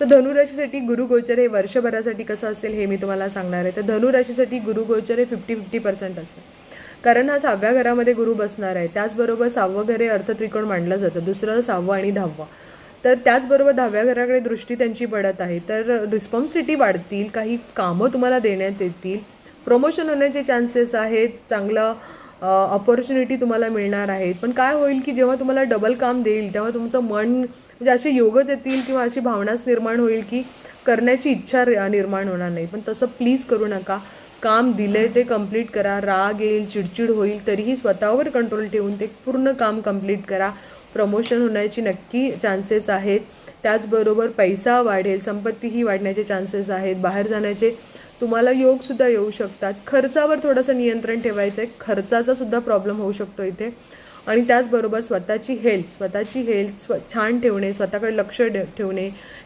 तर धनुराशीसाठी गुरुगोचर हे वर्षभरासाठी कसं असेल हे मी तुम्हाला सांगणार आहे. तर धनुराशीसाठी गुरुगोचर हे 50-50% असेल, कारण हा 6व्या घरामध्ये गुरु बसणार आहे. त्याचबरोबर 6वं घर हे अर्थत्रिकोण मानलं जातं, दुसरं 6वं आणि 10वं. तर त्याचबरोबर 10व्या घराकडे दृष्टी त्यांची पडत आहे. तर रिस्पॉन्सिबिलिटी वाढतील, काही कामं तुम्हाला देण्यात येतील, प्रमोशन होण्याचे चान्सेस आहेत, चांगलं ऑपॉर्च्युनिटी तुम्हाला मिळणार आहेत. पण काय होईल की जेव्हा तुम्हाला डबल काम देईल तेव्हा तुमचं मन म्हणजे असे योगच येतील किंवा अशी भावनाच निर्माण होईल की करण्याची इच्छा निर्माण होणार नाही. पण तसं प्लीज करू नका. काम दिलंय ते कंप्लीट करा. राग येईल, चिडचिड होईल, तरीही स्वतःवर कंट्रोल ठेवून ते पूर्ण काम कंप्लीट करा. प्रमोशन होण्याची नक्की चान्सेस आहेत. त्याचबरोबर पैसा वाढेल, संपत्तीही वाढण्याचे चान्सेस आहेत. बाहेर जाण्याचे तुम्हाला योगसुद्धा येऊ शकतात. खर्चावर थोडंसं नियंत्रण ठेवायचं आहे, खर्चाचा सुद्धा प्रॉब्लेम होऊ शकतो इथे. आणि त्याचबरोबर स्वतःची हेल्थ छान ठेवणे, स्वतःकडे लक्ष ठेवणे,